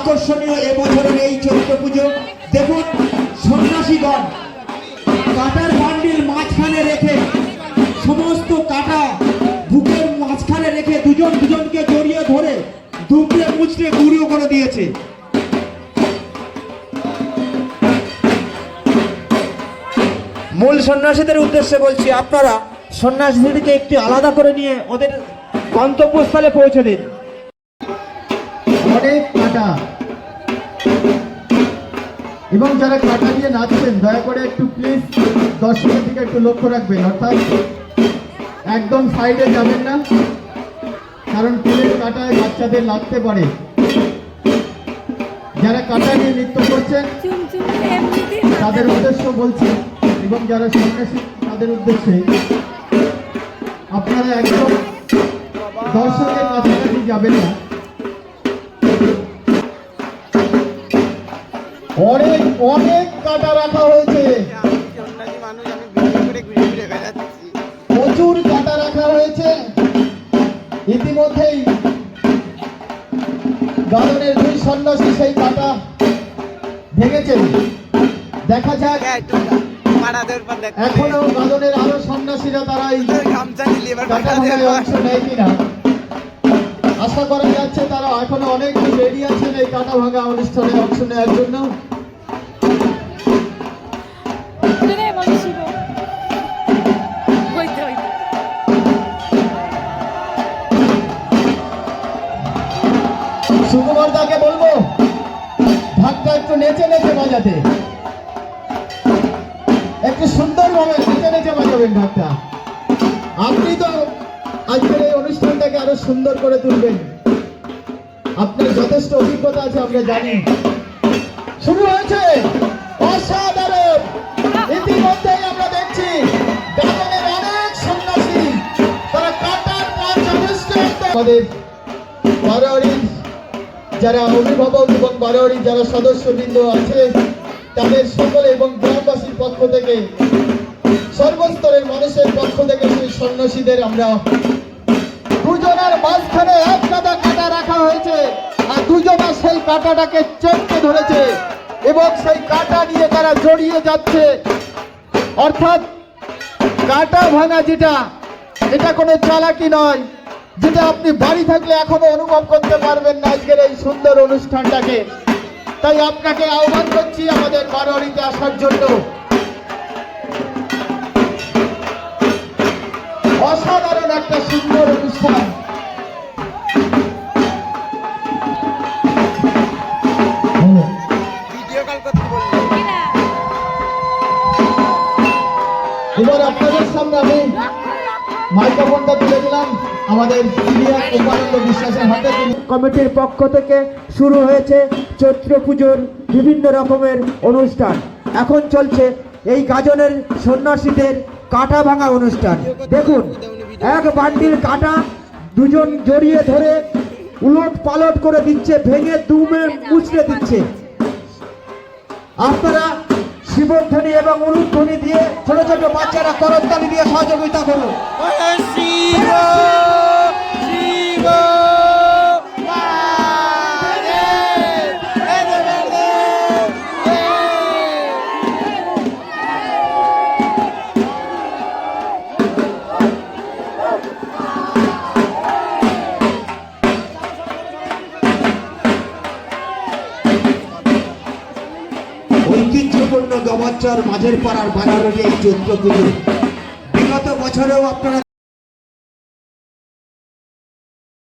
আকর্ষণীয় এবছরের এই চৈত্র পুজো। দেখুন সন্ন্যাসীগণ কাটার বান্ডিল মাঝখানে রেখে, সমস্ত কাটা বুকের মাঝখানে রেখে দুজন দুজনকে জড়িয়ে ধরে দুমড়ে মুচড়ে গুঁড়ো করে দিয়েছে। মূল সন্ন্যাসীদের উদ্দেশ্যে বলছি, আপনারা সন্ন্যাসীদেরকে একটু আলাদা করে নিয়ে ওদের গন্তব্যস্থলে পৌঁছে দিন। অনেক কাটা এবং যারা কাটা দিয়ে নাচছেন দয়া করে একটু প্লিজ দর্শকের দিকে একটু লক্ষ্য রাখবেন, অর্থাৎ একদম সাইডে যাবেন না, কারণ ফুলের কাটায় বাচ্চাদের লাগতে পারে। যারা কাটা নিয়ে নৃত্য করছেন তাদের উদ্দেশ্য বলছি, এবং যারা সন্ন্যাসী তাদের উদ্দেশ্যে, আপনারা একদম দর্শকের কাছাকাছি যাবেন না। অনেক অনেক কাটা রাখা হয়েছে, প্রচুর কাটা রাখা হয়েছে। ইতিমধ্যেই গাদনের দুই সন্ন্যাসী সেই কাটা ভেঙেছেন। দেখা যাক এখনো গাদনের আরো সন্ন্যাসীরা তারা এই কাটা ভাঙায় অংশ নেয় কিনা। আশা করা যাচ্ছে তারা এখনো অনেক রেডি আছেন এই কাটা ভাঙা অনুষ্ঠানে অংশ নেওয়ার জন্য। সুকুমারদাকে বলবো ঢাকটা একটু নেচে নেচে বাজাতে, একটু সুন্দরভাবে নেচে নেচে বাজাবেন ঢাকটা। আপনি তো আজকের এই অনুষ্ঠানটাকে আরো সুন্দর করে তুলবেন, আপনার যথেষ্ট অভিজ্ঞতা আছে আমরা জানি। শুরু হয়েছে অসাধারণ, ইতিমধ্যেই আমরা দেখছি গাজনের অনেক সন্ন্যাসী তারা কাটার পর যথেষ্ট আমাদের বারোয়ারির যারা অভিভাবক এবং বারোয়ারির যারা সদস্যবৃন্দ আছে তাদের সকলে এবং গ্রামবাসীর পক্ষ থেকে, সর্বস্তরের মানুষের পক্ষ থেকে সেই সন্ন্যাসীদের আমরা দুজনের মাঝখানে এক কাটা কাটা রাখা হয়েছে, আর দুজনা সেই কাটাটাকে চেপে ধরেছে এবং সেই কাটা নিয়ে তারা জড়িয়ে যাচ্ছে। অর্থাৎ কাটা ভাঙা যেটা, এটা কোনো চালাকি নয়, যেটা আপনি বাড়ি থাকলে এখনো অনুভব করতে পারবেন না আজকের এই সুন্দর অনুষ্ঠানটাকে। তাই আপনাকে আহ্বান করছি আমাদের বারোয়ারিতে আসার জন্য। অসাধারণ একটা সুন্দর অনুষ্ঠান। এবার আপনাদের সামনে আমি মাইক্রোফোনটা তুলে দিলাম আমাদের সিনিয়র উপানন্দ বিশ্বাসের হাতে। কমিটির পক্ষ থেকে শুরু হয়েছে চৈত্র পুজোর বিভিন্ন রকমের অনুষ্ঠান। এখন চলছে এই গাজনের সন্ন্যাসীদের কাটা ভাঙা অনুষ্ঠান। দেখুন এক বান্ডিল কাটা দুজন জড়িয়ে ধরে উলট পালট করে দিচ্ছে, ভেঙে দুমে মুচড়ে দিচ্ছে। আপনারা শিবধ্বনি এবং উলুধ্বনি দিয়ে ছোট ছোট বাচ্চারা করতালি দিয়ে সহযোগিতা করুন। ঐতিহ্যপূর্ণ গবাচ্চার মাঝের পাড়ার বানানোর এই চৈত্র পুজো বিগত বছরেও আপনারা